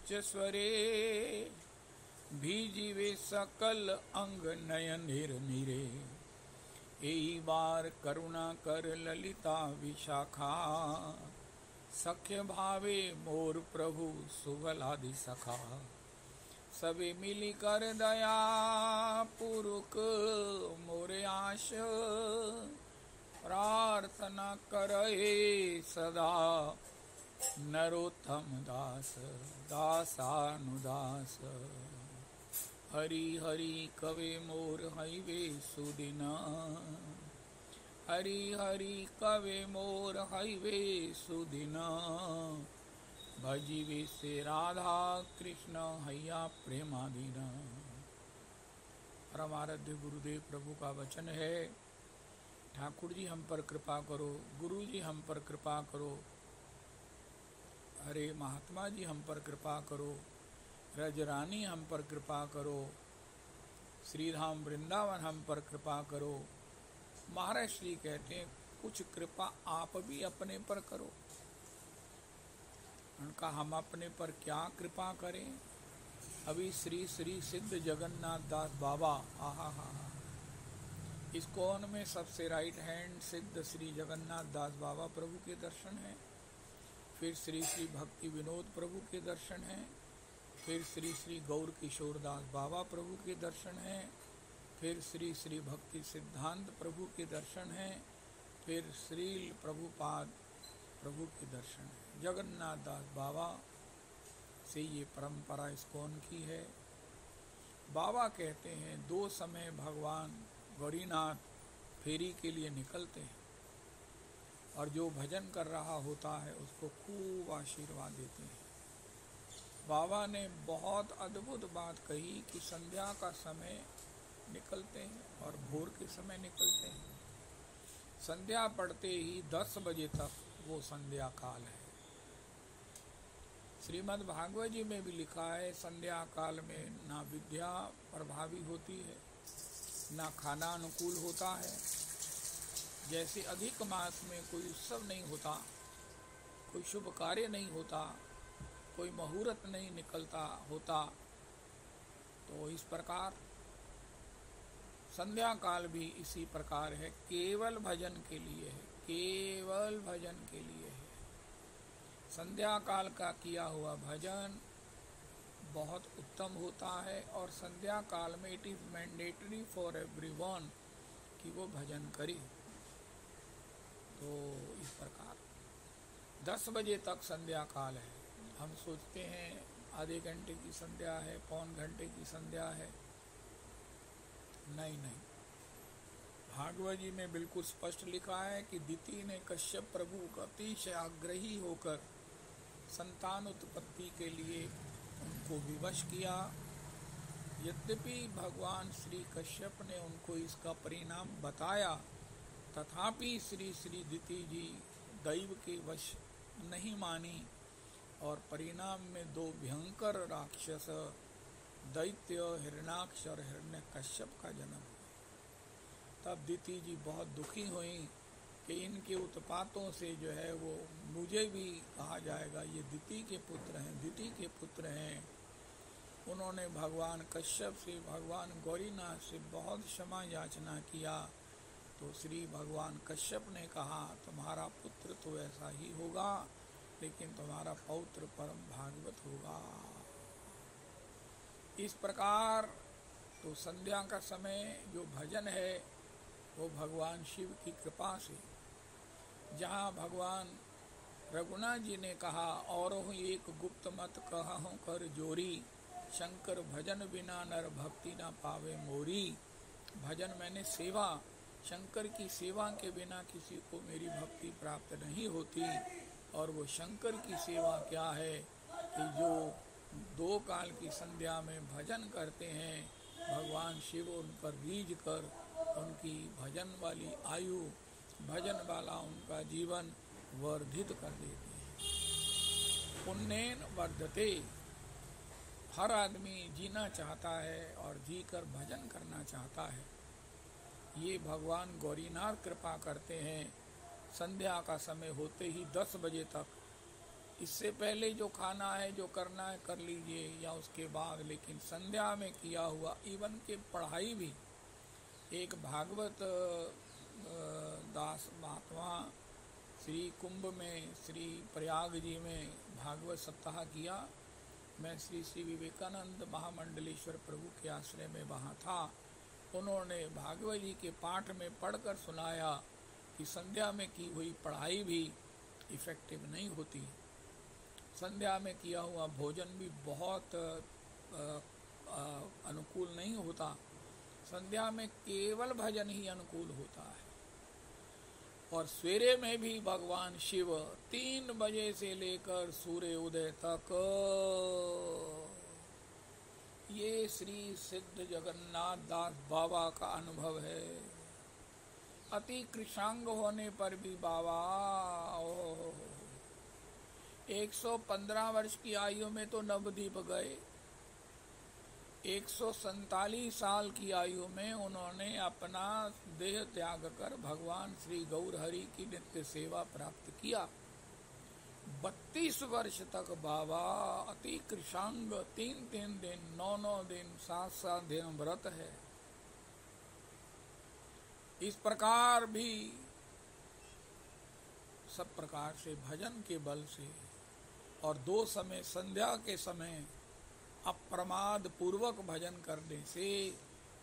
उच्च स्वरे भीजिवे सकल अंग नयन निरे। एई बार करुणा कर ललिता विशाखा सख्य भावे मोर प्रभु सुबलादि सखा। सबे मिली कर दया पुरुक मोरे आश प्रार्थना करे सदा नरोत्तम दास दासानुदास। हरि हरि कवे मोर हईवे सुदिना हरि हरि कवे मोर हईवे सुदिना। भजीवे से राधा कृष्ण हैया प्रेमादीना। परमाराध्य गुरुदेव प्रभु का वचन है, ठाकुर जी हम पर कृपा करो, गुरु जी हम पर कृपा करो, अरे महात्मा जी हम पर कृपा करो, रजरानी हम पर कृपा करो, श्रीधाम वृंदावन हम पर कृपा करो। महाराज श्री कहते हैं कुछ कृपा आप भी अपने पर करो। उनका हम अपने पर क्या कृपा करें। अभी श्री श्री सिद्ध जगन्नाथ दास बाबा, आहा हा, इस कोन में सबसे राइट हैंड सिद्ध श्री जगन्नाथ दास बाबा प्रभु के दर्शन हैं। फिर श्री श्री भक्ति विनोद प्रभु के दर्शन हैं। फिर श्री श्री गौर किशोर दास बाबा प्रभु के दर्शन हैं। फिर श्री श्री भक्ति सिद्धांत प्रभु के दर्शन हैं। फिर श्रील प्रभुपाद प्रभु के दर्शन हैं। जगन्नाथ दास बाबा से ये परंपरा इस्कॉन की है। बाबा कहते हैं दो समय भगवान गौरीनाथ फेरी के लिए निकलते हैं और जो भजन कर रहा होता है उसको खूब आशीर्वाद देते हैं। बाबा ने बहुत अद्भुत बात कही कि संध्या का समय निकलते हैं और भोर के समय निकलते हैं। संध्या पढ़ते ही 10 बजे तक वो संध्या काल है। श्रीमद् भागवत जी में भी लिखा है संध्या काल में ना विद्या प्रभावी होती है, ना खाना अनुकूल होता है। जैसे अधिक मास में कोई उत्सव नहीं होता, कोई शुभ कार्य नहीं होता, कोई मुहूर्त नहीं निकलता होता, तो इस प्रकार संध्या काल भी इसी प्रकार है, केवल भजन के लिए है, केवल भजन के लिए है। संध्या काल का किया हुआ भजन बहुत उत्तम होता है और संध्या काल में it is mandatory for everyone कि वो भजन करे। तो इस प्रकार 10 बजे तक संध्या काल है। हम सोचते हैं आधे घंटे की संध्या है, पौन घंटे की संध्या है। नहीं, भागवत जी में बिल्कुल स्पष्ट लिखा है कि दिति ने कश्यप प्रभु का अतिशय आग्रही होकर संतान उत्पत्ति के लिए उनको विवश किया। यद्यपि भगवान श्री कश्यप ने उनको इसका परिणाम बताया, तथापि श्री श्री दिति जी दैव के वश नहीं मानी और परिणाम में 2 भयंकर राक्षस दैत्य हिरण्याक्ष और हिरण्यकश्यप का जन्म हुआ। तब दिति जी बहुत दुखी हुई कि इनके उत्पातों से जो है वो मुझे भी कहा जाएगा ये दिति के पुत्र हैं, दिति के पुत्र हैं। उन्होंने भगवान कश्यप से, भगवान गौरीनाथ से बहुत क्षमा याचना किया। तो श्री भगवान कश्यप ने कहा तुम्हारा पुत्र तो ऐसा ही होगा, लेकिन तुम्हारा पौत्र परम भागवत होगा। इस प्रकार तो संध्या का समय जो भजन है वो भगवान शिव की कृपा से, जहाँ भगवान रघुनाथ जी ने कहा और एक गुप्त मत कहूँ कर जोरी, शंकर भजन बिना नर भक्ति ना पावे मोरी। भजन मैंने सेवा, शंकर की सेवा के बिना किसी को मेरी भक्ति प्राप्त नहीं होती। और वो शंकर की सेवा क्या है कि जो 2 काल की संध्या में भजन करते हैं, भगवान शिव उन पर रीझ कर उनकी भजन वाली आयु, भजन वाला उनका जीवन वर्धित कर देते हैं। पुण्येन वर्धते। हर आदमी जीना चाहता है और जीकर भजन करना चाहता है। ये भगवान गौरीनाथ कृपा करते हैं। संध्या का समय होते ही 10 बजे तक इससे पहले जो खाना है, जो करना है कर लीजिए, या उसके बाद, लेकिन संध्या में किया हुआ, इवन के पढ़ाई भी। एक भागवत दास महात्मा श्री कुंभ में, श्री प्रयाग जी में भागवत सप्ताह किया। मैं श्री श्री विवेकानंद महामंडलेश्वर प्रभु के आश्रय में वहाँ था। उन्होंने भागवत जी के पाठ में पढ़कर सुनाया कि संध्या में की हुई पढ़ाई भी इफ़ेक्टिव नहीं होती, संध्या में किया हुआ भोजन भी बहुत अनुकूल नहीं होता, संध्या में केवल भजन ही अनुकूल होता है। और सवेरे में भी भगवान शिव 3 बजे से लेकर सूर्य उदय तक, ये श्री सिद्ध जगन्नाथ दास बाबा का अनुभव है। अति कृशांग होने पर भी बाबा 115 वर्ष की आयु में तो नवदीप गए, 147 साल की आयु में उन्होंने अपना देह त्याग कर भगवान श्री गौरहरि की नित्य सेवा प्राप्त किया। 32 वर्ष तक बाबा अति कृशांग, 3-3 दिन, 9-9 दिन, 7-7 दिन व्रत है। इस प्रकार भी सब प्रकार से भजन के बल से और 2 समय संध्या के समय अप्रमाद पूर्वक भजन करने से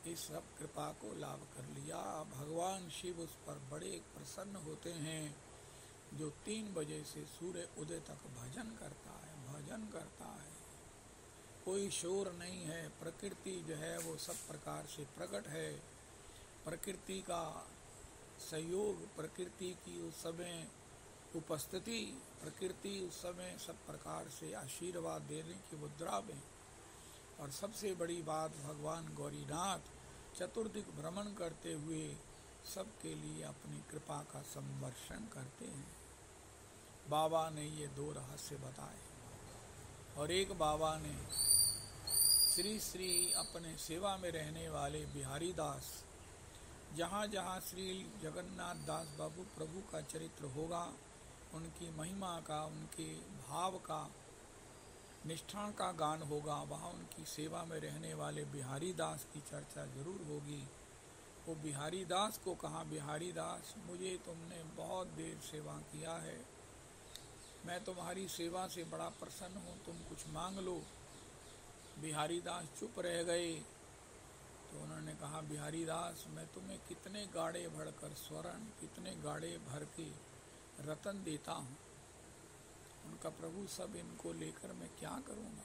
इस सब कृपा को लाभ कर लिया। भगवान शिव उस पर बड़े प्रसन्न होते हैं जो 3 बजे से सूर्य उदय तक भजन करता है, भजन करता है। कोई शोर नहीं है, प्रकृति जो है वो सब प्रकार से प्रकट है। प्रकृति का सहयोग, प्रकृति की उस समय उपस्थिति, प्रकृति उस समय सब प्रकार से आशीर्वाद देने की मुद्रा में। और सबसे बड़ी बात, भगवान गौरीनाथ चतुर्दिक भ्रमण करते हुए सबके लिए अपनी कृपा का संवर्षण करते हैं। बाबा ने ये 2 रहस्य बताए। और एक बाबा ने श्री श्री अपने सेवा में रहने वाले बिहारी दास, जहाँ जहाँ श्री जगन्नाथ दास बाबू प्रभु का चरित्र होगा, उनकी महिमा का, उनके भाव का, निष्ठा का गान होगा, वहाँ उनकी सेवा में रहने वाले बिहारी दास की चर्चा जरूर होगी। वो बिहारी दास को कहा, बिहारी दास मुझे तुमने बहुत देर सेवा किया है, मैं तुम्हारी सेवा से बड़ा प्रसन्न हूँ, तुम कुछ मांग लो। बिहारी दास चुप रह गए। तो उन्होंने कहा, बिहारी दास मैं तुम्हें कितने गाड़े भरकर स्वर्ण, कितने गाड़े भर के रतन देता हूँ। उनका, प्रभु सब इनको लेकर मैं क्या करूँगा।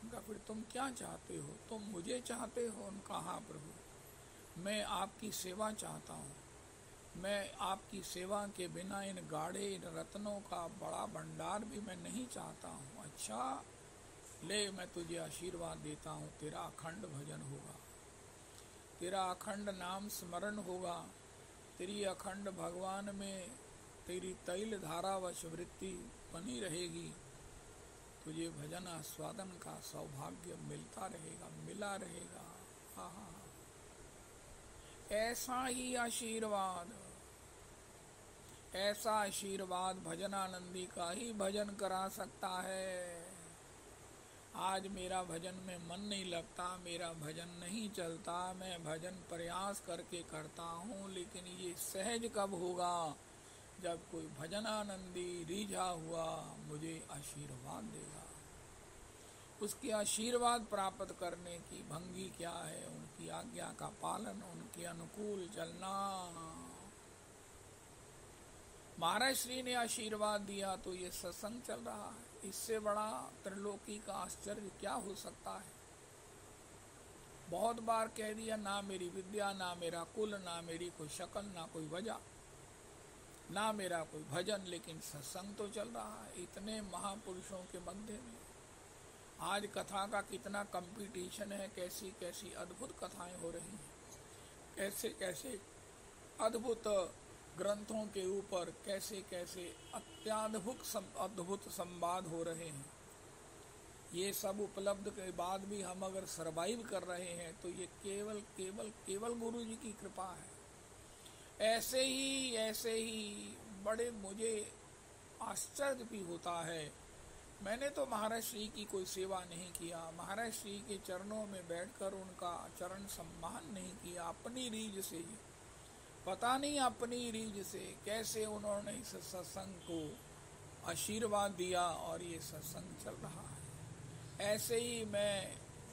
उनका, फिर तुम क्या चाहते हो, तुम मुझे चाहते हो। उनका, हाँ प्रभु मैं आपकी सेवा चाहता हूँ, मैं आपकी सेवा के बिना इन गाढ़े, इन रत्नों का बड़ा भंडार भी मैं नहीं चाहता हूँ। अच्छा ले, मैं तुझे आशीर्वाद देता हूँ, तेरा अखंड भजन होगा, तेरा अखंड नाम स्मरण होगा, तेरी अखंड भगवान में तेरी तैल धारावश वृत्ति बनी रहेगी, तुझे भजन आस्वादन का सौभाग्य मिलता रहेगा, मिला रहेगा। हाँ, ऐसा ही आशीर्वाद, ऐसा आशीर्वाद भजनानंदी का ही भजन करा सकता है। आज मेरा भजन में मन नहीं लगता, मेरा भजन नहीं चलता, मैं भजन प्रयास करके करता हूँ, लेकिन ये सहज कब होगा, जब कोई भजनानंदी रिझा हुआ मुझे आशीर्वाद देगा। उसके आशीर्वाद प्राप्त करने की भंगी क्या है, उनकी आज्ञा का पालन, उनके अनुकूल चलना। महाराज श्री ने आशीर्वाद दिया तो ये सत्संग चल रहा है, इससे बड़ा त्रिलोकी का आश्चर्य क्या हो सकता है। बहुत बार कह दिया, ना मेरी विद्या, ना मेरा कुल, ना मेरी कोई शक्ल, ना कोई वजह, ना मेरा कोई भजन, लेकिन सत्संग तो चल रहा है इतने महापुरुषों के मध्य में। आज कथा का कितना कंपटीशन है, कैसी कैसी अद्भुत कथाएं हो रही हैं, कैसे कैसे अद्भुत ग्रंथों के ऊपर कैसे कैसे अद्भुत संवाद हो रहे हैं। ये सब उपलब्ध के बाद भी हम अगर सरवाइव कर रहे हैं तो ये केवल केवल केवल गुरु जी की कृपा है। ऐसे ही बड़े मुझे आश्चर्य भी होता है। मैंने तो महाराज श्री की कोई सेवा नहीं किया, महाराज श्री के चरणों में बैठकर उनका चरण सम्मान नहीं किया, अपनी रीझ से ही, पता नहीं अपनी रीझ से कैसे उन्होंने इस सत्संग को आशीर्वाद दिया और ये सत्संग चल रहा है। ऐसे ही मैं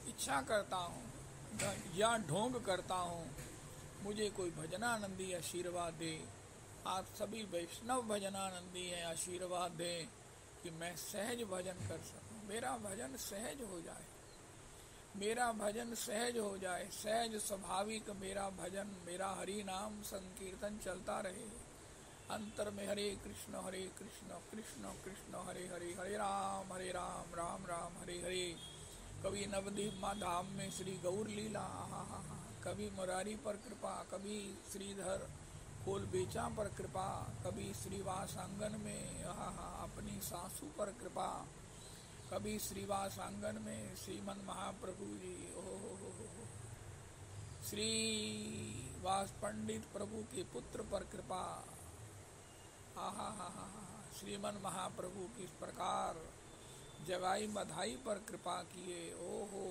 इच्छा करता हूँ या ढोंग करता हूँ, मुझे कोई भजनानंदी आशीर्वाद दे, आप सभी वैष्णव भजनानंदी हैं, आशीर्वाद दें कि मैं सहज भजन कर सकूं, मेरा भजन सहज हो जाए, मेरा भजन सहज हो जाए, सहज स्वाभाविक मेरा भजन, मेरा हरि नाम संकीर्तन चलता रहे, अंतर में हरे कृष्ण कृष्ण कृष्ण हरे हरे, हरे राम राम राम हरे हरे। कभी नवदीप धाम में श्री गौर लीला, कभी मुरारी पर कृपा, कभी श्रीधर खोल बेचा पर कृपा, कभी श्रीवास आंगन में अपनी सासू पर कृपा, कभी श्रीवास आंगन में श्रीमन महाप्रभु जी, श्रीवास पंडित प्रभु के पुत्र पर कृपा, श्रीमन महाप्रभु किस प्रकार जगाई बधाई पर कृपा किए, ओ हो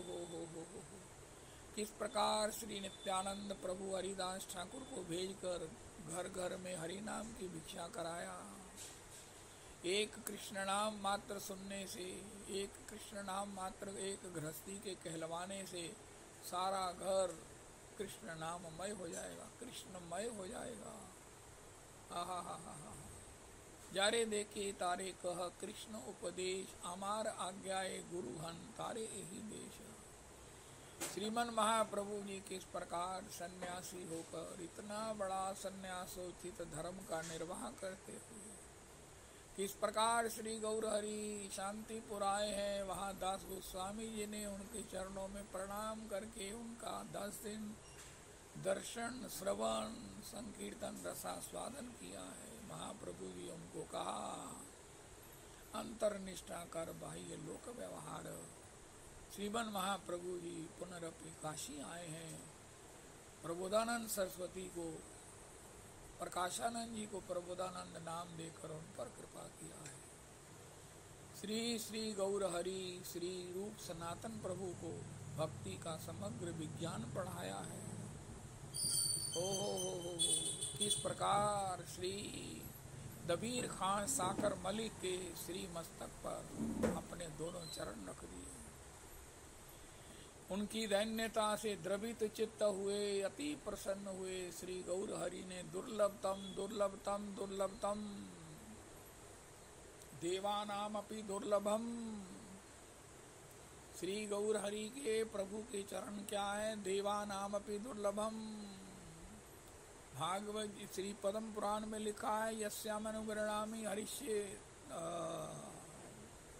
किस प्रकार श्री नित्यानंद प्रभु हरिदास ठाकुर को भेजकर घर घर में हरि नाम की भिक्षा कराया। एक कृष्ण नाम मात्र सुनने से, एक कृष्ण नाम मात्र एक गृहस्थी के कहलवाने से सारा घर कृष्ण नाममय हो जाएगा, कृष्णमय हो जाएगा। जारे देखे तारे कह कृष्ण उपदेश, अमार आज्ञाए गुरु हन तारे यही देश। श्रीमन महाप्रभु जी किस प्रकार सन्यासी होकर इतना बड़ा सन्यासोचित धर्म का निर्वाह करते हुए किस प्रकार श्री गौर हरि शांतिपुर आए हैं, वहाँ दास गोस्वामी जी ने उनके चरणों में प्रणाम करके उनका 10 दिन दर्शन श्रवण संकीर्तन रसास्वादन किया है। महाप्रभु जी उनको कहा अंतर्निष्ठा कर बाह्य लोक व्यवहार। श्रीमन महाप्रभु जी पुनरपि काशी आए हैं, प्रबोधानंद सरस्वती को, प्रकाशानंद जी को प्रबोधानंद नाम देकर उन पर कृपा किया है। श्री श्री गौर हरि श्री रूप सनातन प्रभु को भक्ति का समग्र विज्ञान पढ़ाया है। हो किस प्रकार श्री दबीर खान साकर मलिक के श्री मस्तक पर अपने दोनों चरण रख दिए, उनकी दैन्यता से द्रवित चित्त हुए, अति प्रसन्न हुए। श्री गौर हरि ने दुर्लभतम दुर्लभतम दुर्लभतम देवानामपि दुर्लभम, श्री गौर हरि के प्रभु के चरण क्या है, देवानामपि दुर्लभम। भागवत श्री पद्म पुराण में लिखा है यस्यामनुगृणामि हरिष्ये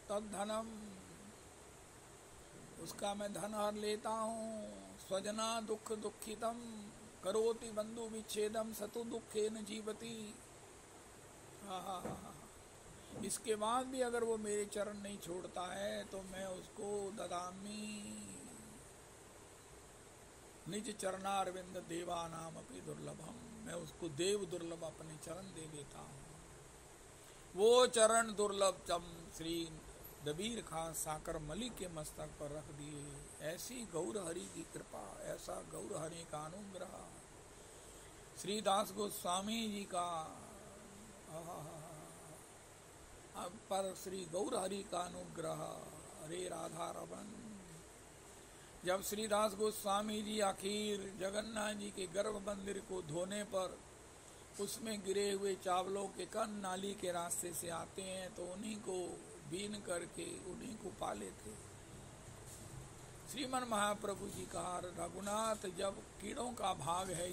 तद्धनम, उसका मैं धन हर लेता हूँ। स्वजना दुख दुखितम करोति बंधु विच्छेदम सतु दुखेन जीवति। इसके बाद भी अगर वो मेरे चरण नहीं छोड़ता है तो मैं उसको ददामी निज चरणारविंद देवानाम अपि दुर्लभम, मैं उसको देव दुर्लभ अपने चरण दे देता हूँ। वो चरण दुर्लभ श्री दबीर खान साकर मलिक के मस्तक पर रख दिए। ऐसी गौर हरि की कृपा, ऐसा गौर हरि का अनुग्रह, श्री दास गोस्वामी जी का पर श्री गौर हरि का अनुग्रह। हरे राधा रमन। जब श्री दास गोस्वामी जी आखिर जगन्नाथ जी के गर्भ मंदिर को धोने पर उसमें गिरे हुए चावलों के कण नाली के रास्ते से आते हैं तो उन्हीं को बीन करके उन्हीं को पा लेते। श्रीमन महाप्रभु जी कहा रघुनाथ जब कीड़ों का भाग है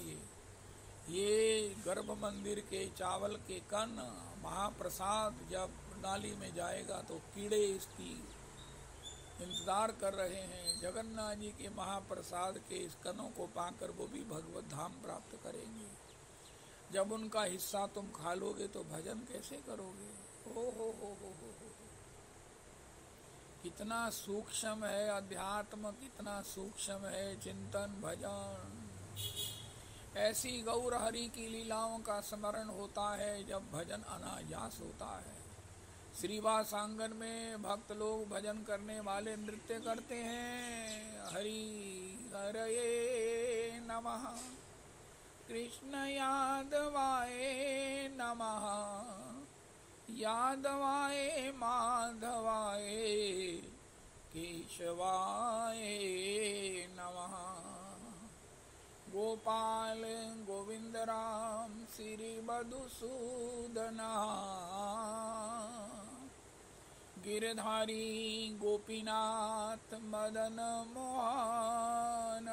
ये गर्भ मंदिर के चावल के कण महाप्रसाद जब नाली में जाएगा तो कीड़े इसकी इंतजार कर रहे हैं। जगन्नाथ जी के महाप्रसाद के इस कणों को पाकर वो भी भगवत धाम प्राप्त करेंगे। जब उनका हिस्सा तुम खा लोगे तो भजन कैसे करोगे। हो कितना सूक्ष्म है अध्यात्म, कितना सूक्ष्म है चिंतन भजन। ऐसी गौर हरि की लीलाओं का स्मरण होता है जब भजन अनायास होता है। श्रीवास आंगन में भक्त लोग भजन करने वाले नृत्य करते हैं। हरि हरये नमः, कृष्ण यादवाय नमः, यादवाय माधवाय केशवाय नमः। गोपाल गोविंद राम श्री मधुसूदना, गिरधारी गोपीनाथ मदन मोहन,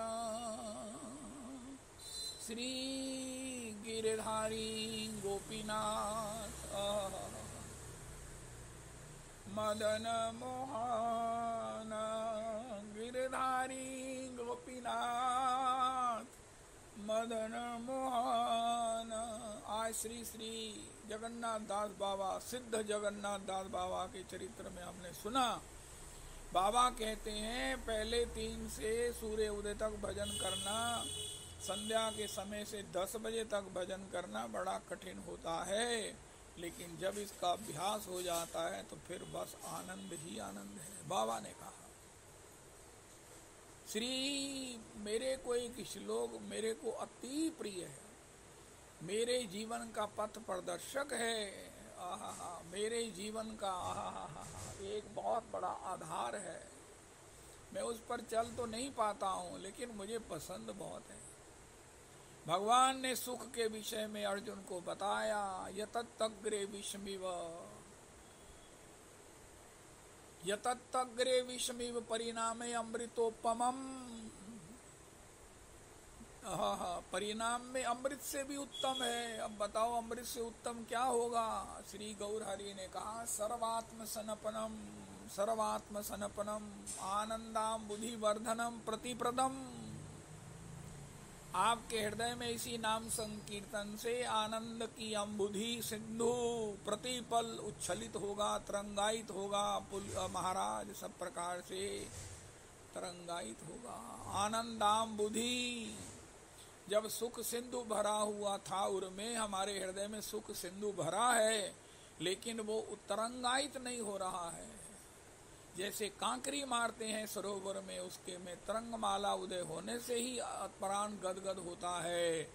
श्री गिरधारी गोपीनाथ मदन मोहन, गिरधारी गोपीनाथ मदन मोहन। आज श्री श्री जगन्नाथ दास बाबा, सिद्ध जगन्नाथ दास बाबा के चरित्र में हमने सुना, बाबा कहते हैं पहले 3 से सूर्य उदय तक भजन करना, संध्या के समय से 10 बजे तक भजन करना बड़ा कठिन होता है, लेकिन जब इसका अभ्यास हो जाता है तो फिर बस आनंद ही आनंद है। बाबा ने कहा, श्री मेरे को एक श्लोक मेरे को अति प्रिय है, मेरे जीवन का पथ प्रदर्शक है, आहा मेरे जीवन का आहा एक बहुत बड़ा आधार है। मैं उस पर चल तो नहीं पाता हूँ, लेकिन मुझे पसंद बहुत है। भगवान ने सुख के विषय में अर्जुन को बताया, यततग्रे विषमिव, यततग्रे विषमिव परिणामे अमृतोपमम। परिणाम में अमृत से भी उत्तम है। अब बताओ अमृत से उत्तम क्या होगा? श्री गौर हरि ने कहा, सर्वात्म सनपनम, सर्वात्म सनपनम आनंदाम बुद्धि वर्धनम प्रतिप्रदम। आपके हृदय में इसी नाम संकीर्तन से आनंद की अम्बुधि सिंधु प्रतिपल उच्छलित होगा, तरंगायित होगा। महाराज सब प्रकार से तरंगायित होगा। आनंदाम बुद्धि, जब सुख सिंधु भरा हुआ था उर्मे, हमारे हृदय में सुख सिंधु भरा है, लेकिन वो तरंगायित नहीं हो रहा है। जैसे कांकरी मारते हैं सरोवर में, उसके में तरंगमाला उदय होने से ही प्राण गदगद होता है।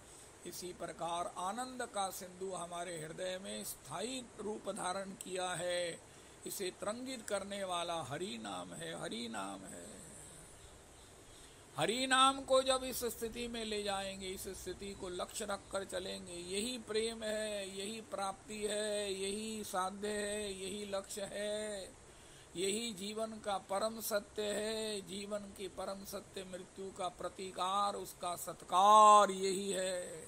इसी प्रकार आनंद का सिंधु हमारे हृदय में स्थायी रूप धारण किया है। इसे तरंगित करने वाला हरि नाम है, हरि नाम है। हरि नाम को जब इस स्थिति में ले जाएंगे, इस स्थिति को लक्ष्य रखकर चलेंगे, यही प्रेम है, यही प्राप्ति है, यही साध्य है, यही लक्ष्य है, यही जीवन का परम सत्य है। जीवन की परम सत्य मृत्यु का प्रतिकार, उसका सत्कार यही है।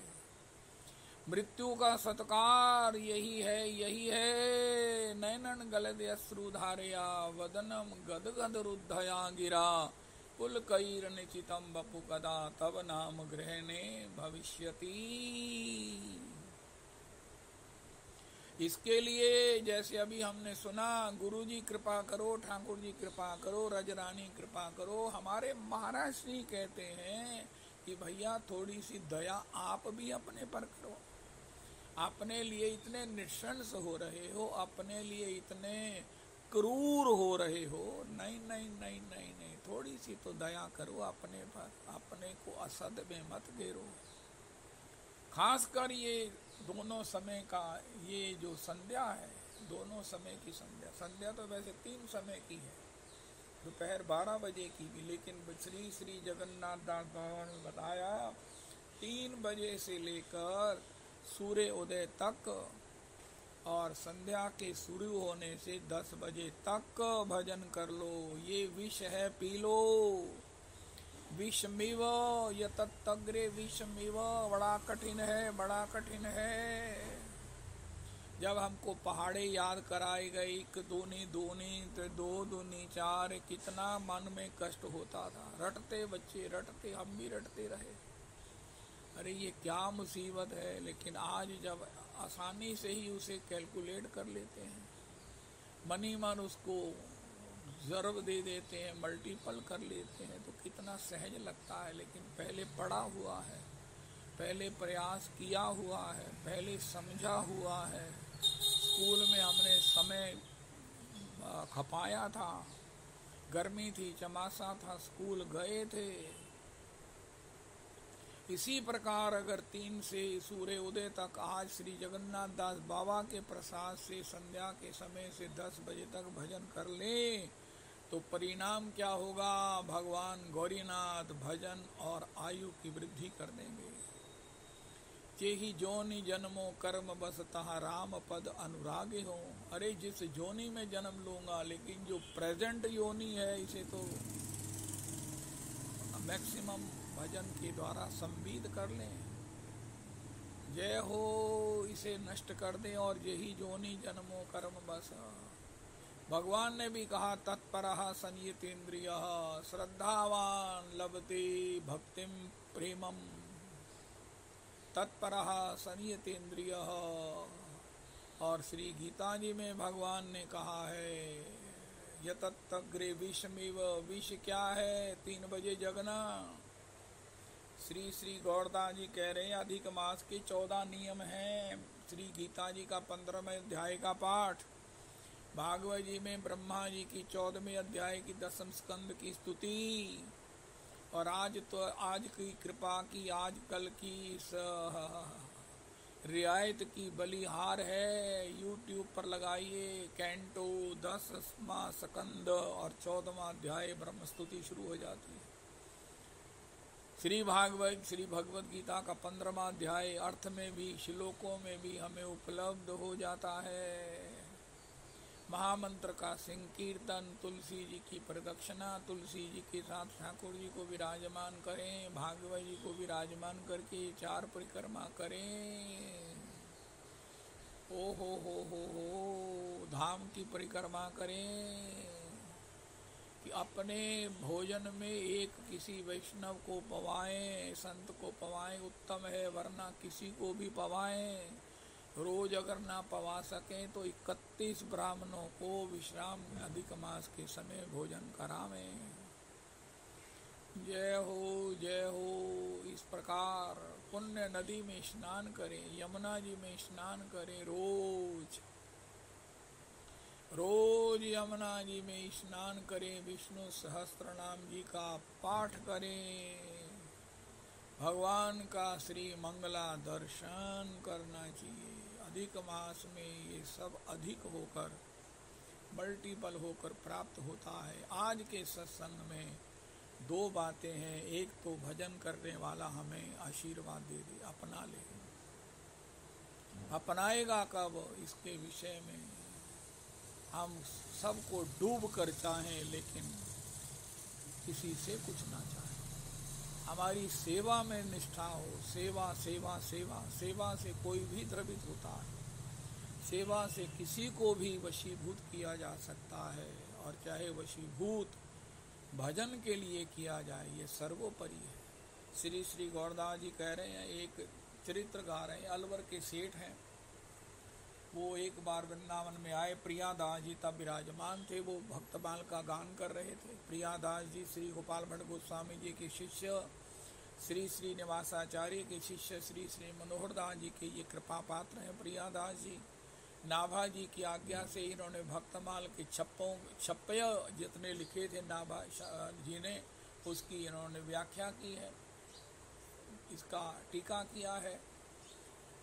मृत्यु का सत्कार यही है, यही है। नैनन गलद अश्रु धारया, वदनम गदगद रुद्धया गिरा, पुलकैर निचितम बपु कदा तब नाम ग्रहणे भविष्यति। इसके लिए जैसे अभी हमने सुना, गुरु जी कृपा करो, ठाकुर जी कृपा करो, रजरानी कृपा करो। हमारे महाराज श्री कहते हैं कि भैया थोड़ी सी दया आप भी अपने पर करो। अपने लिए इतने निशंस हो रहे हो, अपने लिए इतने क्रूर हो रहे हो, नहीं नहीं नहीं नहीं नहीं, थोड़ी सी तो दया करो अपने पर। अपने को असद में मत घेरो। खासकर ये दोनों समय का, ये जो संध्या है, दोनों समय की संध्या, संध्या तो वैसे 3 समय की है, दोपहर 12 बजे की भी, लेकिन श्री श्री जगन्नाथ दास बाबा ने बताया 3 बजे से लेकर सूर्य उदय तक और संध्या के शुरू होने से 10 बजे तक भजन कर लो। ये विष है, पी लो। विषमिव यततग्रे विषमिव, बड़ा कठिन है, बड़ा कठिन है। जब हमको पहाड़े याद कराई गई, 1 दूनी दूनी, 2 दूनी 4, कितना मन में कष्ट होता था। रटते बच्चे रटते, हम भी रटते रहे, अरे ये क्या मुसीबत है। लेकिन आज जब आसानी से ही उसे कैलकुलेट कर लेते हैं, मनी मन उसको ज़रब दे देते हैं, मल्टीपल कर लेते हैं, तो कितना सहज लगता है। लेकिन पहले पढ़ा हुआ है, पहले प्रयास किया हुआ है, पहले समझा हुआ है, स्कूल में हमने समय खपाया था, गर्मी थी, चमासा था, स्कूल गए थे। इसी प्रकार अगर 3 से सूर्य उदय तक आज श्री जगन्नाथ दास बाबा के प्रसाद से संध्या के समय से 10 बजे तक भजन कर ले तो परिणाम क्या होगा? भगवान गौरीनाथ भजन और आयु की वृद्धि कर देंगे। जेहि जोनि जन्मो कर्म बस तहा राम पद अनुरागे हो। अरे जिस जोनि में जन्म लूंगा, लेकिन जो प्रेजेंट योनि है इसे तो मैक्सिमम भजन के द्वारा संविद कर लें। जय हो, इसे नष्ट कर दें और यही जोनि जन्मो कर्म बस। भगवान ने भी कहा तत्परः संयतेन्द्रियः श्रद्धावान लभते भक्तिम प्रेमम। तत्परः संयतेन्द्रियः। और श्री गीता जी में भगवान ने कहा है यततग्रे विषमेव। विष क्या है? 3 बजे जगना। श्री श्री गौरदास जी कह रहे हैं अधिक मास के 14 नियम हैं। श्री गीता जी का 15वें अध्याय का पाठ, भागवत जी में ब्रह्मा जी की 14वें अध्याय की 10वें स्कंद की स्तुति, और आज की कृपा की, आज कल की रियायत की बलिहार है। यूट्यूब पर लगाइए, कैंटो 10वां स्कंद और 14वां अध्याय ब्रह्म स्तुति शुरू हो जाती है। श्री भगवत गीता का 15वां अध्याय अर्थ में भी, श्लोकों में भी हमें उपलब्ध हो जाता है। महामंत्र का संकीर्तन, तुलसी जी की प्रदक्षिणा, तुलसी जी के साथ ठाकुर जी को विराजमान करें, भागवत जी को विराजमान करके 4 परिक्रमा करें। ओ हो, धाम की परिक्रमा करें कि अपने भोजन में एक किसी वैष्णव को पवाएं, संत को पवाएं, उत्तम है, वरना किसी को भी पवाएं। रोज अगर ना पवा सकें तो 31 ब्राह्मणों को विश्राम अधिक मास के समय भोजन करावें। जय हो। इस प्रकार पुण्य नदी में स्नान करें, यमुना जी में स्नान करें, रोज यमुना जी में स्नान करें, विष्णु सहस्त्र नाम जी का पाठ करें, भगवान का श्री मंगला दर्शन करना चाहिए। अधिक मास में ये सब अधिक होकर, मल्टीपल होकर प्राप्त होता है। आज के सत्संग में 2 बातें हैं। एक तो भजन करने वाला हमें आशीर्वाद दे दे, अपना ले। अपनाएगा कब, इसके विषय में हम सबको डूब कर चाहें लेकिन किसी से कुछ ना चाहें। हमारी सेवा में निष्ठा हो। सेवा सेवा सेवा सेवा से कोई भी द्रवित होता है। सेवा से किसी को भी वशीभूत किया जा सकता है, और चाहे वशीभूत भजन के लिए किया जाए, ये सर्वोपरि है। श्री श्री गौरदास जी कह रहे हैं, एक चरित्र गा रहे हैं। अलवर के सेठ हैं, वो एक बार वृंदावन में आए। प्रियादास जी तब विराजमान थे, वो भक्तमाल का गान कर रहे थे। प्रियादास जी श्री गोपाल भट्ट गोस्वामी जी के शिष्य, श्री श्री निवासाचार्य के शिष्य, श्री श्री मनोहर दास जी के ये कृपा पात्र हैं। प्रियादास जी नाभा जी की आज्ञा से इन्होंने भक्तमाल के छप्पय जितने लिखे थे नाभा जी ने, उसकी इन्होंने व्याख्या की है, इसका टीका किया है।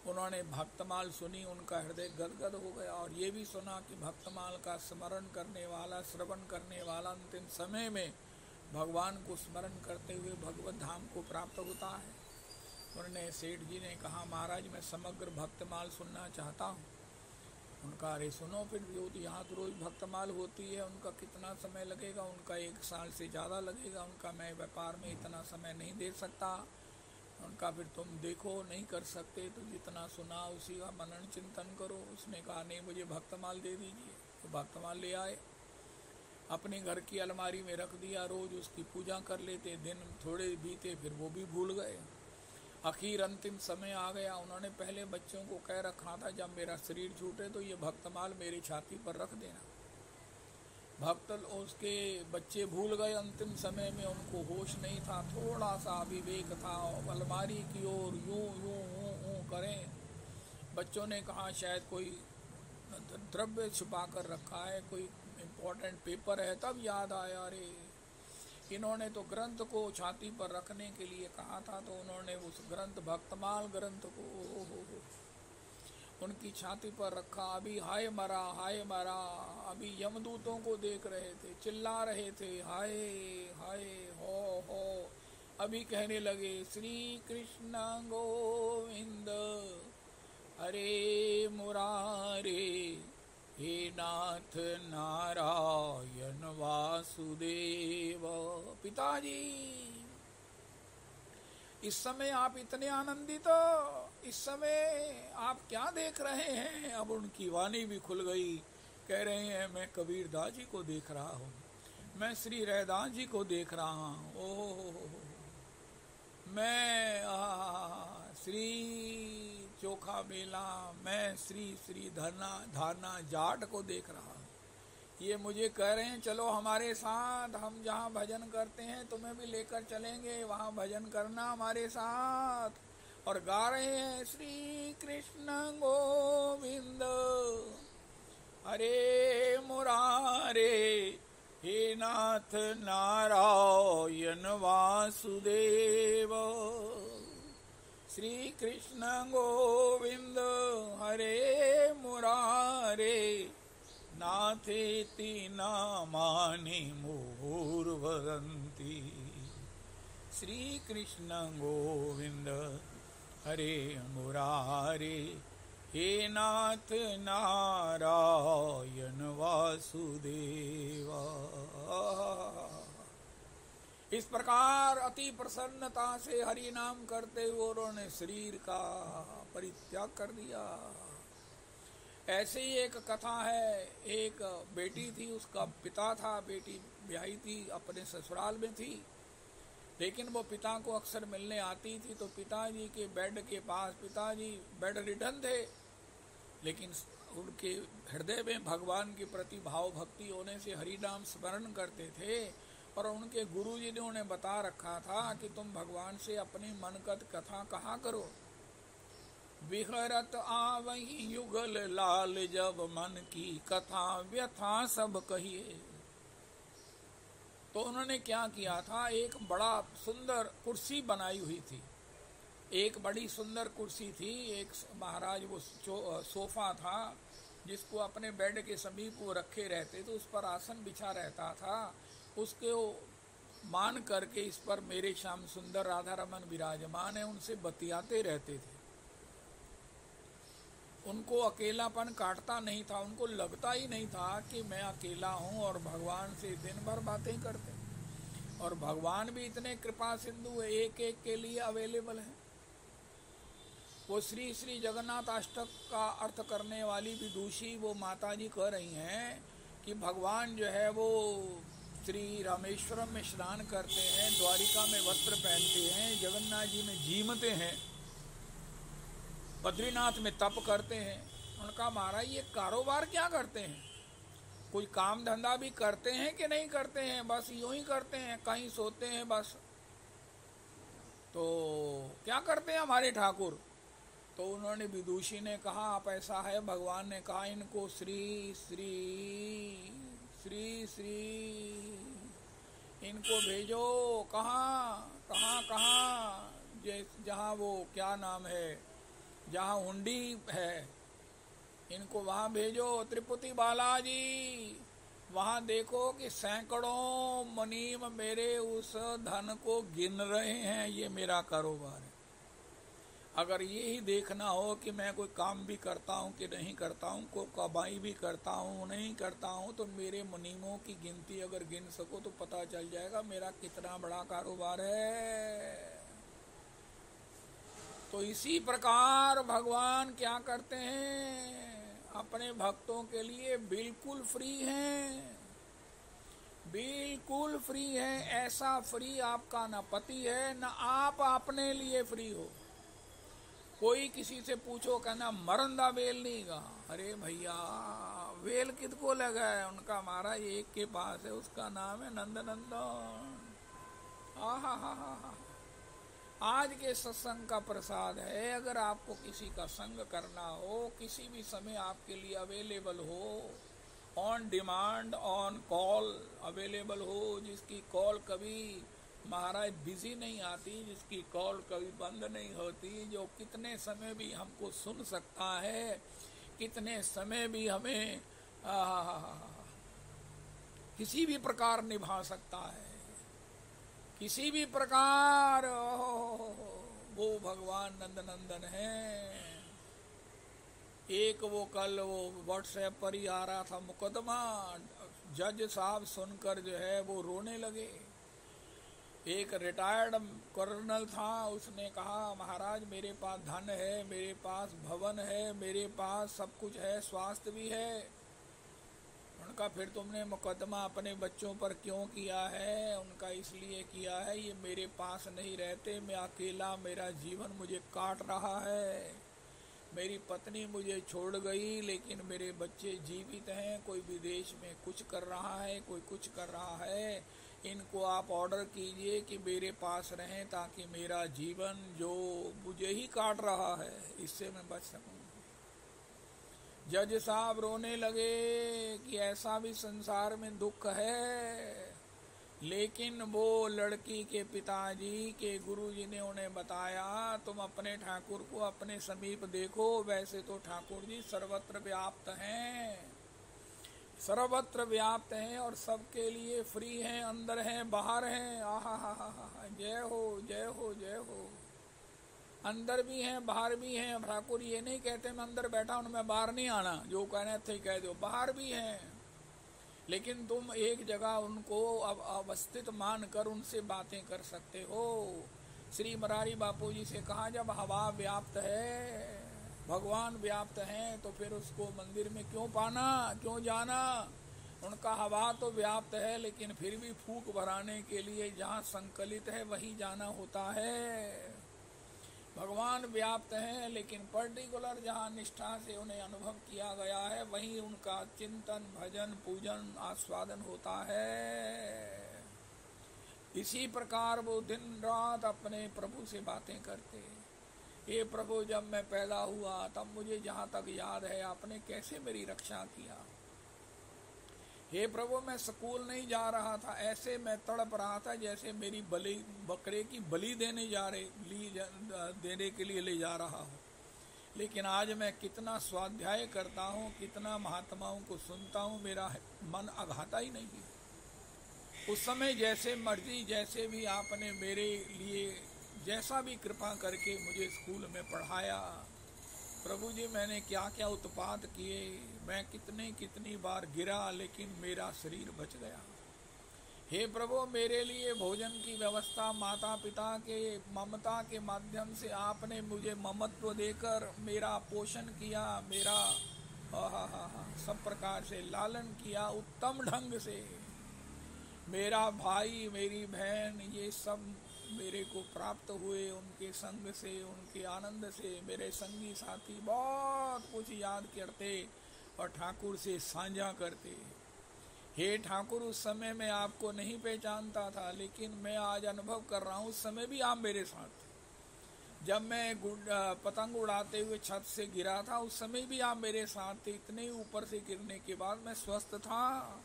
उन्होंने भक्तमाल सुनी, उनका हृदय गदगद हो गया, और ये भी सुना कि भक्तमाल का स्मरण करने वाला, श्रवण करने वाला अंतिम समय में भगवान को स्मरण करते हुए भगवत धाम को प्राप्त होता है। उन्होंने, सेठ जी ने कहा, महाराज मैं समग्र भक्तमाल सुनना चाहता हूँ। उनका, अरे सुनो फिर, यहाँ तो रोज भक्तमाल होती है, उनका कितना समय लगेगा? उनका 1 साल से ज़्यादा लगेगा। उनका, मैं व्यापार में इतना समय नहीं दे सकता। उनका, फिर तुम देखो, नहीं कर सकते तो जितना सुना उसी का मनन चिंतन करो। उसने कहा, नहीं मुझे भक्तमाल दे दीजिए। तो भक्तमाल ले आए, अपने घर की अलमारी में रख दिया। रोज उसकी पूजा कर लेते। दिन थोड़े बीते, फिर वो भी भूल गए। आखिर अंतिम समय आ गया। उन्होंने पहले बच्चों को कह रखा था, जब मेरा शरीर छूटे तो ये भक्तमाल मेरी छाती पर रख देना। भक्त उसके बच्चे भूल गए। अंतिम समय में उनको होश नहीं था, थोड़ा सा विवेक था, अलमारी की ओर यूं यूं यूं यूं करें। बच्चों ने कहा शायद कोई द्रव्य छुपा कर रखा है, कोई इम्पोर्टेंट पेपर है, तब याद आया अरे इन्होंने तो ग्रंथ को छाती पर रखने के लिए कहा था, तो उन्होंने उस ग्रंथ भक्तमाल ग्रंथ को उनकी छाती पर रखा। अभी हाय मरा हाय मरा, अभी यमदूतों को देख रहे थे, चिल्ला रहे थे हाय हाय हो, अभी कहने लगे श्री कृष्ण गोविंद हरे मुरारे, हे नाथ नारायण वासुदेव। पिताजी इस समय आप इतने आनंदित हो, इस समय आप क्या देख रहे हैं? अब उनकी वाणी भी खुल गई, कह रहे हैं मैं कबीर दास जी को देख रहा हूँ, मैं श्री रैदास जी को देख रहा हूँ, ओह मैं श्री चोखा बेला, मैं श्री धाना जाट को देख रहा हूँ। ये मुझे कह रहे हैं चलो हमारे साथ, हम जहाँ भजन करते हैं तुम्हें भी लेकर चलेंगे, वहाँ भजन करना हमारे साथ। और गा रहे हैं श्री कृष्ण गोविंद हरे मुरारे, हे नाथ नारायण वासुदेव। श्री कृष्ण गोविंद हरे मुरारे, नाथेति नामानि मुहुर्वदन्ति। श्री कृष्ण गोविंद हरे मुरारे, हे नाथ नारायण वासुदेव। इस प्रकार अति प्रसन्नता से हरि नाम करते हुए उन्होंने शरीर का परित्याग कर दिया। ऐसे ही एक कथा है, एक बेटी थी, उसका पिता था, बेटी ब्याही थी, अपने ससुराल में थी, लेकिन वो पिता को अक्सर मिलने आती थी। तो पिताजी के बेड के पास, पिताजी बेड रिडन थे, लेकिन उनके हृदय में भगवान के प्रति भाव भक्ति होने से हरि नाम स्मरण करते थे। और उनके गुरुजी ने उन्हें बता रखा था कि तुम भगवान से अपनी मनगत कथा कहा करो। विहरत आवहि युगल लाल, जब मन की कथा व्यथा सब कहिए। तो उन्होंने क्या किया था, एक बड़ा सुंदर कुर्सी बनाई हुई थी, एक बड़ी सुंदर कुर्सी थी, एक महाराज वो सोफा था जिसको अपने बेड के समीप वो रखे रहते, तो उस पर आसन बिछा रहता था। उसके मान करके इस पर मेरे श्याम सुंदर राधा रमन विराजमान है, उनसे बतियाते रहते थे। उनको अकेलापन काटता नहीं था, उनको लगता ही नहीं था कि मैं अकेला हूँ, और भगवान से दिन भर बातें करते। और भगवान भी इतने कृपा सिंधु है, एक एक के लिए अवेलेबल है। वो श्री श्री जगन्नाथ अष्टक का अर्थ करने वाली विदुषी वो माता जी कह रही हैं कि भगवान जो है वो श्री रामेश्वरम में स्नान करते हैं, द्वारिका में वस्त्र पहनते हैं, जगन्नाथ जी में जीमते हैं, बद्रीनाथ में तप करते हैं। उनका महाराज ये कारोबार क्या करते हैं? कोई काम धंधा भी करते हैं कि नहीं करते हैं? बस यूं ही करते हैं, कहीं सोते हैं बस। तो क्या करते हैं हमारे ठाकुर? तो उन्होंने विदुषी ने कहा आप ऐसा है, भगवान ने कहा इनको श्री श्री श्री श्री इनको भेजो। कहाँ कहाँ कहाँ? जहाँ वो क्या नाम है, जहाँ हुंडी है, इनको वहाँ भेजो। त्रिपुटी बालाजी वहाँ देखो कि सैकड़ों मुनीम मेरे उस धन को गिन रहे हैं, ये मेरा कारोबार है। अगर ये ही देखना हो कि मैं कोई काम भी करता हूँ कि नहीं करता हूँ, कोई कमाई भी करता हूँ नहीं करता हूँ, तो मेरे मुनीमों की गिनती अगर गिन सको तो पता चल जाएगा मेरा कितना बड़ा कारोबार है। तो इसी प्रकार भगवान क्या करते हैं, अपने भक्तों के लिए बिल्कुल फ्री हैं, बिल्कुल फ्री है। ऐसा फ्री आपका न पति है न आप अपने लिए फ्री हो। कोई किसी से पूछो कहना मरंदा वेल नहीं गा, अरे भैया वेल किसको लगा है? उनका महाराज एक के पास है, उसका नाम है नंदनंदन। आज के सत्संग का प्रसाद है। अगर आपको किसी का संग करना हो, किसी भी समय आपके लिए अवेलेबल हो, on demand, on call available हो, जिसकी कॉल कभी महाराज बिजी नहीं आती, जिसकी कॉल कभी बंद नहीं होती, जो कितने समय भी हमको सुन सकता है, कितने समय भी हमें किसी भी प्रकार निभा सकता है, किसी भी प्रकार। वो भगवान नंदनंदन है। एक वो कल वो व्हाट्सएप पर ही आ रहा था मुकदमा, जज साहब सुनकर जो है वो रोने लगे। एक रिटायर्ड कर्नल था, उसने कहा महाराज मेरे पास धन है, मेरे पास भवन है, मेरे पास सब कुछ है, स्वास्थ्य भी है। उनका फिर तुमने मुकदमा अपने बच्चों पर क्यों किया है? उनका इसलिए किया है, ये मेरे पास नहीं रहते, मैं अकेला, मेरा जीवन मुझे काट रहा है, मेरी पत्नी मुझे छोड़ गई, लेकिन मेरे बच्चे जीवित हैं, कोई विदेश में कुछ कर रहा है, कोई कुछ कर रहा है, इनको आप ऑर्डर कीजिए कि मेरे पास रहें, ताकि मेरा जीवन जो मुझे ही काट रहा है इससे मैं बच सकूं। जज साहब रोने लगे कि ऐसा भी संसार में दुख है। लेकिन वो लड़की के पिताजी के गुरुजी ने उन्हें बताया, तुम अपने ठाकुर को अपने समीप देखो, वैसे तो ठाकुर जी सर्वत्र व्याप्त हैं, सर्वत्र व्याप्त हैं और सबके लिए फ्री हैं, अंदर हैं, बाहर हैं। आहा हा हा हा, जय हो जय हो जय हो। अंदर भी हैं, बाहर भी हैं। ठाकुर ये नहीं कहते मैं अंदर बैठा हूं, मैं बाहर नहीं आना, जो कहना थे कह दो, बाहर भी हैं। लेकिन तुम एक जगह उनको अब अवस्थित मानकर उनसे बातें कर सकते हो। श्री मुरारी बापू जी से कहा, जब हवा व्याप्त है, भगवान व्याप्त हैं, तो फिर उसको मंदिर में क्यों पाना, क्यों जाना? उनका हवा तो व्याप्त है, लेकिन फिर भी फूंक भराने के लिए जहाँ संकलित है वहीं जाना होता है। भगवान व्याप्त हैं, लेकिन पर्टिकुलर जहाँ निष्ठा से उन्हें अनुभव किया गया है, वहीं उनका चिंतन, भजन, पूजन, आस्वादन होता है। इसी प्रकार वो दिन रात अपने प्रभु से बातें करते। हे प्रभु, जब मैं पैदा हुआ तब मुझे जहाँ तक याद है आपने कैसे मेरी रक्षा किया। हे प्रभु, मैं स्कूल नहीं जा रहा था, ऐसे मैं तड़प रहा था जैसे मेरी बलि, बकरे की बलि देने देने के लिए ले जा रहा हूँ। लेकिन आज मैं कितना स्वाध्याय करता हूँ, कितना महात्माओं को सुनता हूँ, मेरा मन अघाता ही नहीं है। उस समय जैसे मर्जी, जैसे भी आपने मेरे लिए जैसा भी कृपा करके मुझे स्कूल में पढ़ाया, प्रभु जी मैंने क्या क्या उत्पात किए, मैं कितनी बार गिरा, लेकिन मेरा शरीर बच गया। हे प्रभु, मेरे लिए भोजन की व्यवस्था माता पिता के ममता के माध्यम से आपने मुझे ममत्व देकर मेरा पोषण किया, मेरा सब प्रकार से लालन किया उत्तम ढंग से। मेरा भाई, मेरी बहन, ये सब मेरे को प्राप्त हुए उनके संग से, उनके आनंद से। मेरे संगी साथी बहुत कुछ याद करते और ठाकुर से साझा करते। हे ठाकुर, उस समय मैं आपको नहीं पहचानता था, लेकिन मैं आज अनुभव कर रहा हूँ उस समय भी आप मेरे साथ। जब मैं पतंग उड़ाते हुए छत से गिरा था, उस समय भी आप मेरे साथ थे। इतने ऊपर से गिरने के बाद मैं स्वस्थ था,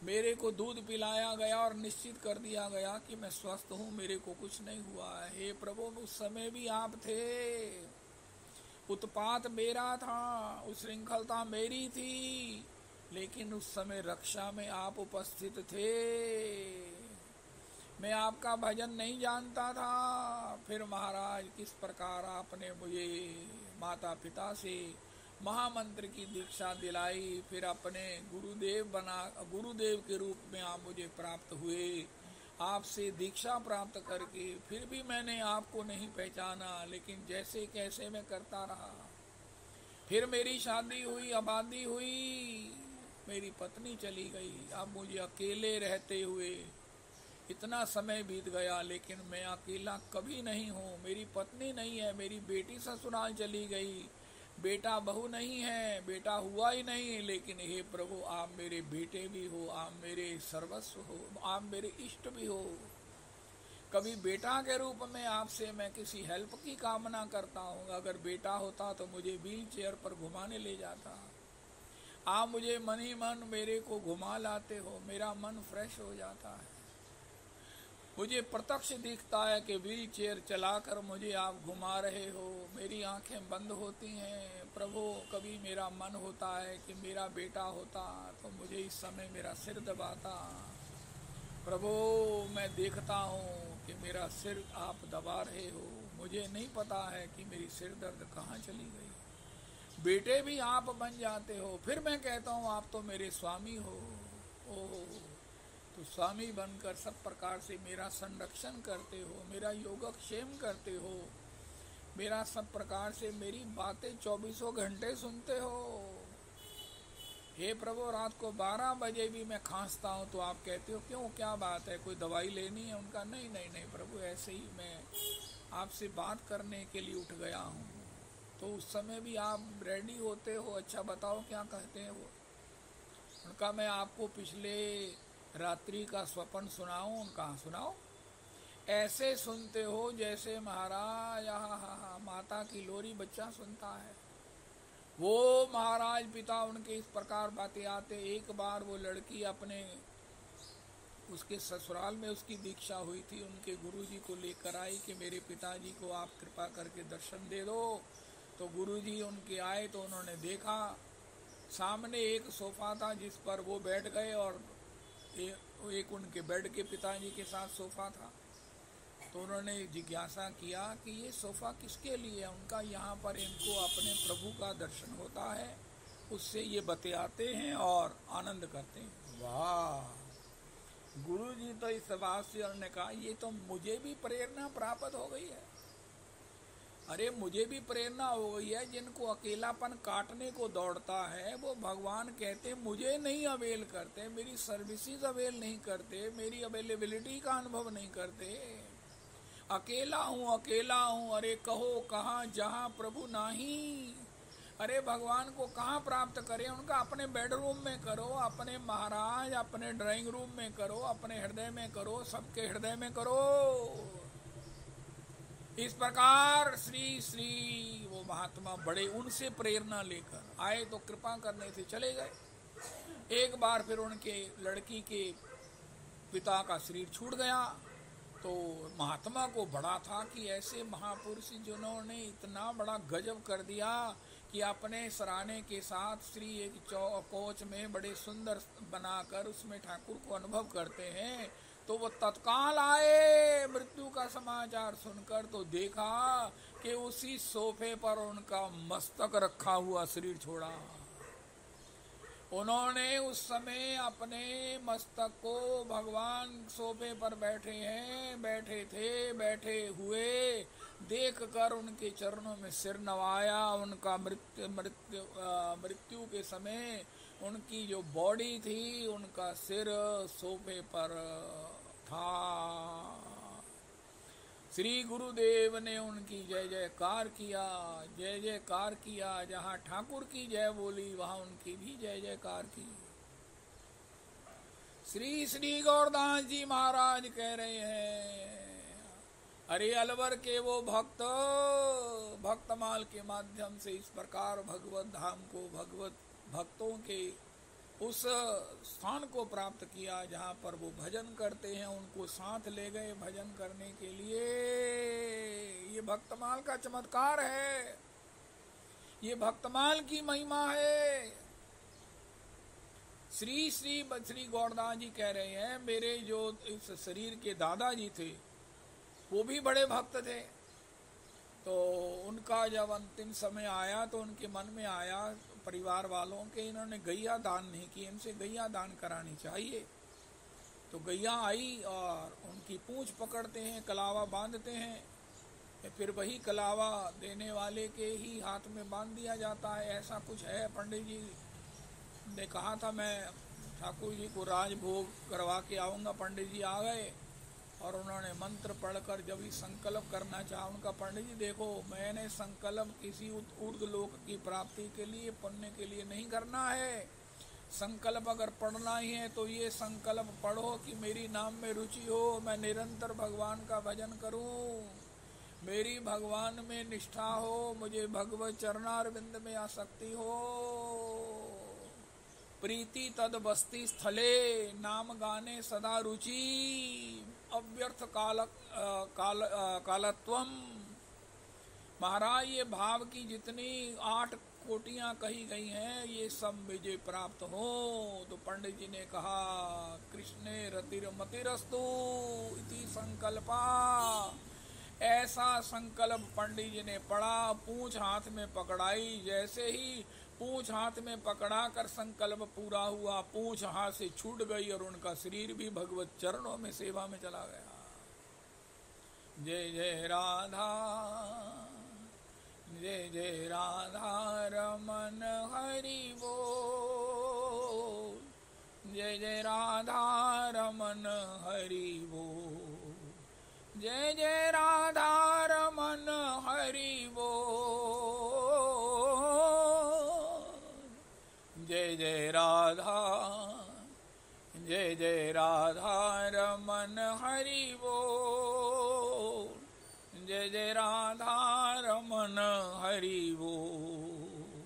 मेरे को दूध पिलाया गया और निश्चित कर दिया गया कि मैं स्वस्थ हूँ, मेरे को कुछ नहीं हुआ है। हे प्रभु, उस समय भी आप थे, उत्पात मेरा था, उच्छृंखलता मेरी थी, लेकिन उस समय रक्षा में आप उपस्थित थे। मैं आपका भजन नहीं जानता था, फिर महाराज किस प्रकार आपने मुझे माता पिता से महामंत्र की दीक्षा दिलाई, फिर अपने गुरुदेव के रूप में आप मुझे प्राप्त हुए। आपसे दीक्षा प्राप्त करके फिर भी मैंने आपको नहीं पहचाना, लेकिन जैसे कैसे मैं करता रहा। फिर मेरी शादी हुई, आबादी हुई, मेरी पत्नी चली गई। अब मुझे अकेले रहते हुए इतना समय बीत गया, लेकिन मैं अकेला कभी नहीं हूँ। मेरी पत्नी नहीं है, मेरी बेटी ससुराल चली गई, बेटा बहू नहीं है, बेटा हुआ ही नहीं। लेकिन हे प्रभु, आप मेरे बेटे भी हो, आप मेरे सर्वस्व हो, आप मेरे इष्ट भी हो। कभी बेटा के रूप में आपसे मैं किसी हेल्प की कामना करता हूँ। अगर बेटा होता तो मुझे व्हील चेयर पर घुमाने ले जाता। आप मुझे मन ही मन मेरे को घुमा लाते हो, मेरा मन फ्रेश हो जाता है। मुझे प्रत्यक्ष दिखता है कि व्हील चेयर चलाकर मुझे आप घुमा रहे हो, मेरी आंखें बंद होती हैं। प्रभु, कभी मेरा मन होता है कि मेरा बेटा होता तो मुझे इस समय मेरा सिर दबाता। प्रभु, मैं देखता हूँ कि मेरा सिर आप दबा रहे हो, मुझे नहीं पता है कि मेरी सिर दर्द कहाँ चली गई। बेटे भी आप बन जाते हो, फिर मैं कहता हूँ आप तो मेरे स्वामी हो। ओह, तो स्वामी बनकर सब प्रकार से मेरा संरक्षण करते हो, मेरा योगक्षेम करते हो, मेरा सब प्रकार से मेरी बातें 24 घंटे सुनते हो। हे प्रभु, रात को 12 बजे भी मैं खांसता हूँ तो आप कहते हो क्यों, क्या बात है, कोई दवाई लेनी है? उनका नहीं नहीं नहीं प्रभु, ऐसे ही मैं आपसे बात करने के लिए उठ गया हूँ। तो उस समय भी आप रेडी होते हो। अच्छा बताओ क्या कहते हैं वो? उनका मैं आपको पिछले रात्रि का स्वप्न सुनाऊं? उनका सुनाओ। ऐसे सुनते हो जैसे महाराज माता की लोरी बच्चा सुनता है। वो महाराज पिता उनके इस प्रकार बातें आते। एक बार वो लड़की अपने उसके ससुराल में उसकी दीक्षा हुई थी, उनके गुरुजी को लेकर आई कि मेरे पिताजी को आप कृपा करके दर्शन दे दो। तो गुरुजी उनके आए तो उन्होंने देखा सामने एक सोफा था जिस पर वो बैठ गए और एक उनके बेड के पिताजी के साथ सोफा था। तो उन्होंने जिज्ञासा किया कि ये सोफा किसके लिए है? उनका यहाँ पर इनको अपने प्रभु का दर्शन होता है, उससे ये बतियाते हैं और आनंद करते हैं। वाह! गुरुजी तो इस बात से उन्होंने कहा ये तो मुझे भी प्रेरणा प्राप्त हो गई है। अरे मुझे भी प्रेरणा हो गई है। जिनको अकेलापन काटने को दौड़ता है वो भगवान कहते मुझे नहीं अवेल करते, मेरी सर्विसेज अवेल नहीं करते, मेरी अवेलेबिलिटी का अनुभव नहीं करते। अकेला हूँ, अरे कहो कहाँ जहाँ प्रभु नाही। अरे भगवान को कहाँ प्राप्त करें? उनका अपने बेडरूम में करो, अपने महाराज अपने ड्राइंग रूम में करो, अपने हृदय में करो, सबके हृदय में करो। इस प्रकार श्री श्री वो महात्मा बड़े उनसे प्रेरणा लेकर आए तो कृपा करने से चले गए। एक बार फिर उनके लड़की के पिता का शरीर छूट गया तो महात्मा को बड़ा था कि ऐसे महापुरुष जिन्होंने इतना बड़ा गजब कर दिया कि अपने सराहने के साथ श्री एक कोच में बड़े सुंदर बनाकर उसमें ठाकुर को अनुभव करते हैं। तो वो तत्काल आए मृत्यु का समाचार सुनकर, तो देखा कि उसी सोफे पर उनका मस्तक रखा हुआ शरीर छोड़ा। उन्होंने उस समय अपने मस्तक को भगवान सोफे पर बैठे हुए देखकर उनके चरणों में सिर नवाया। उनका मृत्यु के समय उनकी जो बॉडी थी उनका सिर सोफे पर था। श्री गुरुदेव ने उनकी जय जयकार किया। जहाँ ठाकुर की जय बोली वहाँ उनकी भी जय जयकार की। श्री श्री गौरदास जी महाराज कह रहे हैं, अरे अलवर के वो भक्तमाल के माध्यम से इस प्रकार भगवत धाम को, भगवत भक्तों के उस स्थान को प्राप्त किया जहाँ पर वो भजन करते हैं। उनको साथ ले गए भजन करने के लिए। ये भक्तमाल का चमत्कार है, ये भक्तमाल की महिमा है। श्री गौरदास जी कह रहे हैं, मेरे जो इस शरीर के दादाजी थे वो भी बड़े भक्त थे। तो उनका जब अंतिम समय आया तो उनके मन में आया परिवार वालों के, इन्होंने गैया दान नहीं की, इनसे गैया दान करानी चाहिए। तो गैया आई और उनकी पूंछ पकड़ते हैं, कलावा बांधते हैं, फिर वही कलावा देने वाले के ही हाथ में बांध दिया जाता है। ऐसा कुछ है। पंडित जी ने कहा था मैं ठाकुर जी को राजभोग करवा के आऊँगा। पंडित जी आ गए और उन्होंने मंत्र पढ़कर जब ही संकल्प करना चाहा, उनका पंडित जी देखो मैंने संकल्प किसी ऊर्ध्व लोक की प्राप्ति के लिए, पुण्य के लिए नहीं करना है। संकल्प अगर पढ़ना ही है तो ये संकल्प पढ़ो कि मेरी नाम में रुचि हो, मैं निरंतर भगवान का भजन करूं, मेरी भगवान में निष्ठा हो, मुझे भगवत चरणारविंद में आसक्ति हो। प्रीति तद बस्ती स्थले, नाम गाने सदा रुचि, अव्यर्थ कालत्वम। महाराज ये भाव की जितनी 8 कोटियां कही गई हैं, ये सब मुझे प्राप्त हो। तो पंडित जी ने कहा कृष्णे रतिर मतिरस्तु इति संकल्पा। ऐसा संकल्प पंडित जी ने पढ़ा, पूंछ हाथ में पकड़ाई। जैसे ही पूंछ हाथ में पकड़ा कर संकल्प पूरा हुआ, पूंछ हाथ से छूट गई और उनका शरीर भी भगवत चरणों में सेवा में चला गया। जय जय राधा, जय जय राधा रमन हरि बोल, जय जय राधा रमन हरि बोल, जय जय राधा रमन हरि बोल, जय जय राधा, जय जय राधा रमन हरि बोल, जय जय राधा रमन हरि बोल।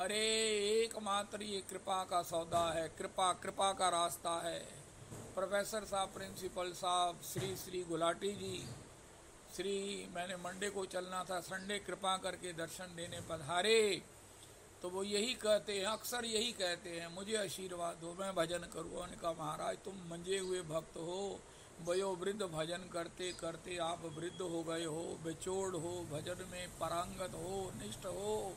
अरे एकमात्र ये कृपा का सौदा है, कृपा कृपा का रास्ता है। प्रोफेसर साहब, प्रिंसिपल साहब, श्री श्री गुलाटी जी, श्री मैंने मंडे को चलना था, संडे कृपा करके दर्शन देने पधारे। तो वो यही कहते हैं, अक्सर यही कहते हैं, मुझे आशीर्वाद दो, मैं भजन करूँ। उन्होंने कहा महाराज तुम मंजे हुए भक्त हो, वयोवृद्ध भजन करते करते आप वृद्ध हो गए हो, बेचोड़ हो, भजन में पारंगत हो, निष्ठ हो।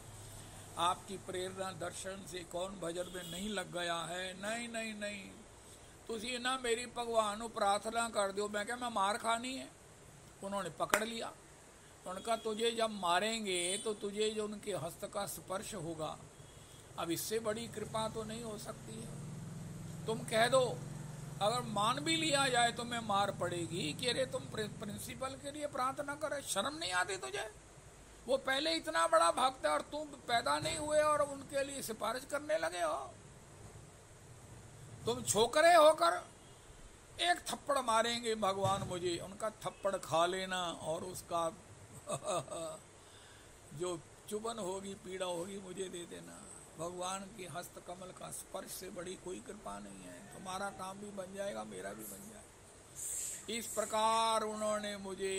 आपकी प्रेरणा दर्शन से कौन भजन में नहीं लग गया है। नहीं नहीं नहीं, तुसी ना मेरी भगवान को प्रार्थना कर दो। मैं क्या मैं मार खानी है। उन्होंने पकड़ लिया, उनका तुझे जब मारेंगे तो तुझे जो उनके हस्त का स्पर्श होगा, अब इससे बड़ी कृपा तो नहीं हो सकती है। तुम कह दो, अगर मान भी लिया जाए तो मैं मार पड़ेगी कि अरे तुम प्रिंसिपल के लिए प्रार्थना करे, शर्म नहीं आती तुझे? वो पहले इतना बड़ा भक्त है और तुम पैदा नहीं हुए और उनके लिए सिफारिश करने लगे हो। तुम छोकरे होकर एक थप्पड़ मारेंगे भगवान मुझे, उनका थप्पड़ खा लेना और उसका जो चुभन होगी, पीड़ा होगी, मुझे दे देना। भगवान की हस्त कमल का स्पर्श से बड़ी कोई कृपा नहीं है। तुम्हारा काम भी बन जाएगा, मेरा भी बन जाएगा। इस प्रकार उन्होंने मुझे,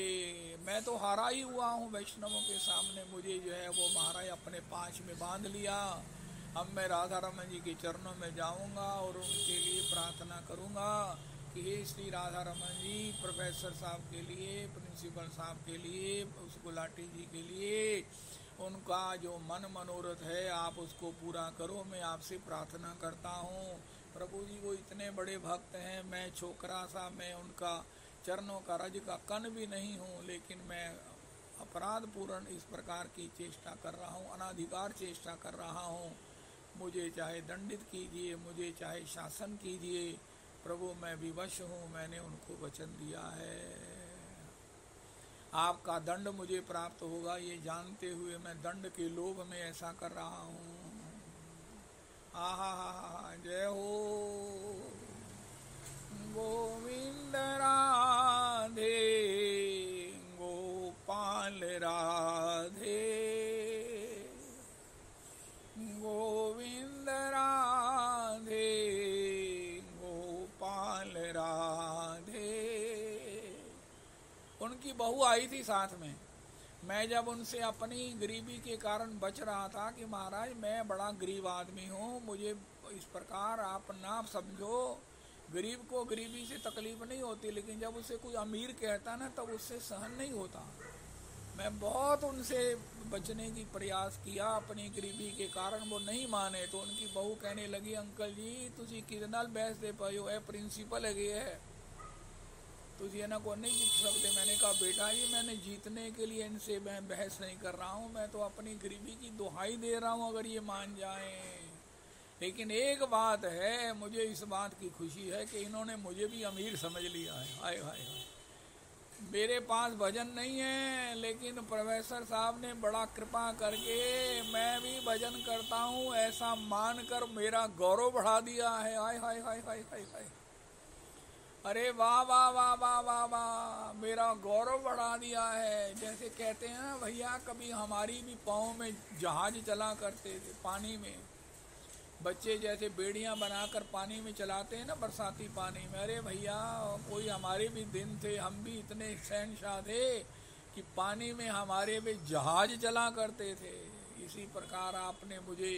मैं तो हारा ही हुआ हूँ वैष्णवों के सामने, मुझे जो है वो महाराज अपने पांच में बांध लिया। अब मैं राधा रमन जी के चरणों में जाऊंगा और उनके लिए प्रार्थना करूंगा कि हे श्री राधा रमन जी, प्रोफेसर साहब के लिए, प्रिंसिपल साहब के लिए, उस गुलाटी जी के लिए, उनका जो मन मनोरथ है आप उसको पूरा करो। मैं आपसे प्रार्थना करता हूँ प्रभु जी। वो इतने बड़े भक्त हैं, मैं छोकरा सा, मैं उनका चरणों का रज का कण भी नहीं हूँ, लेकिन मैं अपराध पूर्ण इस प्रकार की चेष्टा कर रहा हूँ, अनाधिकार चेष्टा कर रहा हूँ। मुझे चाहे दंडित कीजिए, मुझे चाहे शासन कीजिए, प्रभु मैं विवश हूँ। मैंने उनको वचन दिया है, आपका दंड मुझे प्राप्त होगा, ये जानते हुए मैं दंड के लोभ में ऐसा कर रहा हूँ। आहा जय हो गोविंद राधे गोपाल राधे, गोविंद राधे गोपाल राधे। उनकी बहू आई थी साथ में। मैं जब उनसे अपनी गरीबी के कारण बच रहा था कि महाराज मैं बड़ा गरीब आदमी हूँ, मुझे इस प्रकार आप ना समझो। गरीब को गरीबी से तकलीफ नहीं होती, लेकिन जब उसे कोई अमीर कहता ना तब उससे सहन नहीं होता। मैं बहुत उनसे बचने की प्रयास किया अपनी गरीबी के कारण, वो नहीं माने। तो उनकी बहू कहने लगी अंकल जी तुसी कितना बहस दे पाए हो, प्रिंसिपल है तुझे इन्हों को नहीं जीत सकते। मैंने कहा बेटा जी मैंने जीतने के लिए इनसे मैं बहस नहीं कर रहा हूँ, मैं तो अपनी गरीबी की दुहाई दे रहा हूँ अगर ये मान जाएं। लेकिन एक बात है, मुझे इस बात की खुशी है कि इन्होंने मुझे भी अमीर समझ लिया है। हाय हाय हाय, मेरे पास भजन नहीं है, लेकिन प्रोफेसर साहब ने बड़ा कृपा करके मैं भी भजन करता हूँ ऐसा मानकर मेरा गौरव बढ़ा दिया है। हाय हाय हाय हाय हाय हाय, अरे वाह वाह वाह वाह वाह वाह, मेरा गौरव बढ़ा दिया है। जैसे कहते हैं ना भैया, कभी हमारी भी पाँव में जहाज चला करते थे पानी में, बच्चे जैसे बेड़ियां बनाकर पानी में चलाते हैं ना, बरसाती पानी में। अरे भैया, कोई हमारे भी दिन थे, हम भी इतने शहनशाह थे कि पानी में हमारे भी जहाज चला करते थे। इसी प्रकार आपने मुझे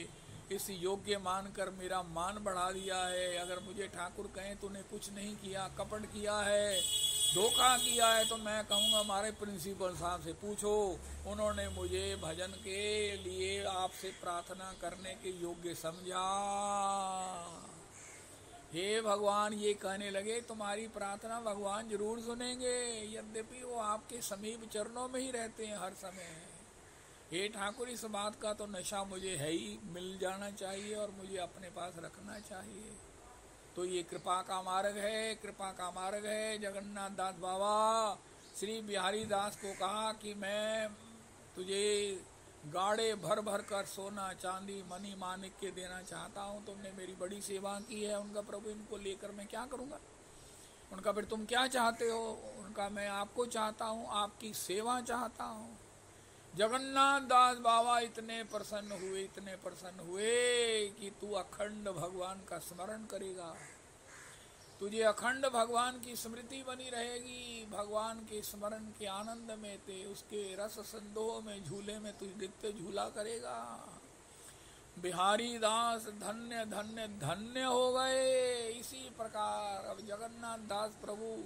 इस योग्य मानकर मेरा मान बढ़ा दिया है। अगर मुझे ठाकुर कहें तूने कुछ नहीं किया, कपट किया है, धोखा किया है, तो मैं कहूँगा हमारे प्रिंसिपल साहब से पूछो, उन्होंने मुझे भजन के लिए आपसे प्रार्थना करने के योग्य समझा। हे भगवान, ये कहने लगे तुम्हारी प्रार्थना भगवान जरूर सुनेंगे, यद्यपि वो आपके समीप चरणों में ही रहते हैं हर समय। हे ठाकुर, इस बात का तो नशा मुझे है ही, मिल जाना चाहिए और मुझे अपने पास रखना चाहिए। तो ये कृपा का मार्ग है, कृपा का मार्ग है। जगन्नाथ दास बाबा श्री बिहारी दास को कहा कि मैं तुझे गाड़े भर भर कर सोना चांदी मनी मानिक के देना चाहता हूँ। तुमने मेरी बड़ी सेवा की है। उनका प्रभु, इनको लेकर मैं क्या करूँगा? उनका फिर तुम क्या चाहते हो? उनका मैं आपको चाहता हूँ, आपकी सेवा चाहता हूँ। जगन्नाथ दास बाबा इतने प्रसन्न हुए कि तू अखंड भगवान का स्मरण करेगा, तुझे अखंड भगवान की स्मृति बनी रहेगी। भगवान के स्मरण के आनंद में ते उसके रस संदोह में झूले में तू नित्य झूला करेगा। बिहारी दास धन्य धन्य धन्य हो गए। इसी प्रकार अब जगन्नाथ दास प्रभु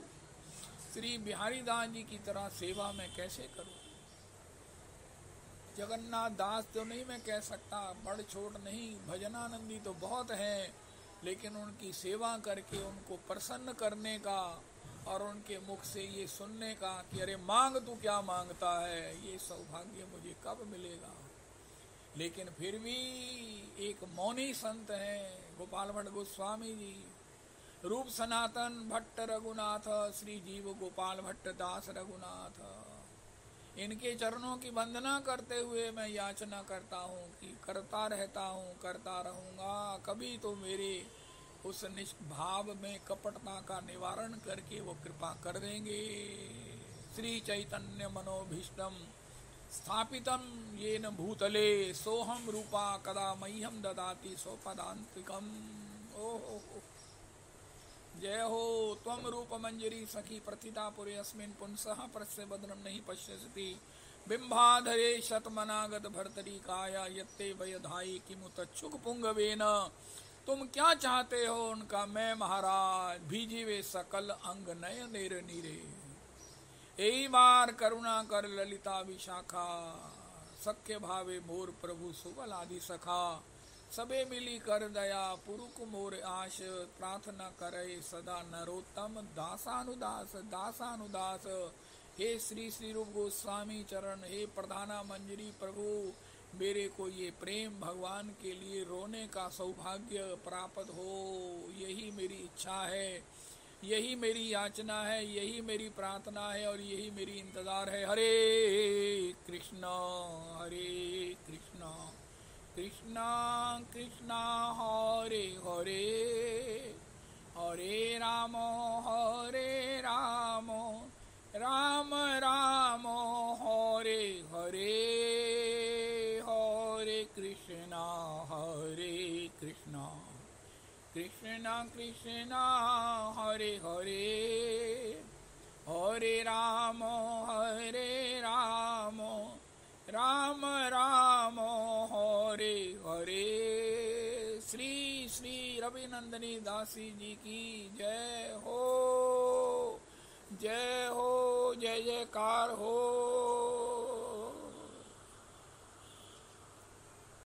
श्री बिहारी दास जी की तरह सेवा मैं कैसे करूं? जगन्नाथ दास तो नहीं मैं कह सकता, बड़ छोट नहीं, भजनानंदी तो बहुत हैं, लेकिन उनकी सेवा करके उनको प्रसन्न करने का और उनके मुख से ये सुनने का कि अरे मांग तू क्या मांगता है, ये सौभाग्य मुझे कब मिलेगा। लेकिन फिर भी एक मौनी संत हैं गोपाल भट्ट गोस्वामी जी, रूप सनातन भट्ट रघुनाथ, श्री जीव गोपाल भट्ट दास रघुनाथ, इनके चरणों की वंदना करते हुए मैं याचना करता हूँ कि करता रहता हूँ, करता रहूँगा। कभी तो मेरे उस निष्भाव में कपटता का निवारण करके वो कृपा कर देंगे। श्री चैतन्य मनोभीष्टम स्थापितम येन भूतले सोहम रूपा कदा मह्यम ददाति स्वपदान्तिकम। ओहो जय हो। त्वम रूप मंजरी सखी प्रथिता पुरे अस्मिन् पुंसः प्रस्य बदनम नहीं पश्यति बिंबाधरे शतमनागत भर्तरी काया यत्ते वयधाई किमुत चुक पुंगवेन। तुम क्या चाहते हो उनका मैं महाराज, भीजीवे सकल अंग नय नेर नीरे। यही बार करुणा कर ललिता विशाखा, सख्य भावे मोर प्रभु सुबल आदि सखा। सबे मिली कर दया पुरुक मोर आश, प्रार्थना करे सदा नरोत्तम दासानुदास दासानुदास। हे श्री श्री रूप गोस्वामी चरण, हे प्रधाना मंजरी प्रभु, मेरे को ये प्रेम भगवान के लिए रोने का सौभाग्य प्राप्त हो, यही मेरी इच्छा है, यही मेरी याचना है, यही मेरी प्रार्थना है और यही मेरी इंतजार है। हरे कृष्णा कृष्णा कृष्णा हरे हरे, हरे राम राम राम हरे हरे, हरे कृष्णा कृष्णा कृष्णा हरे हरे, हरे राम राम राम हरे हरे। श्री श्री रविनंदनी दासी जी की जय हो, जय हो, जय जयकार हो।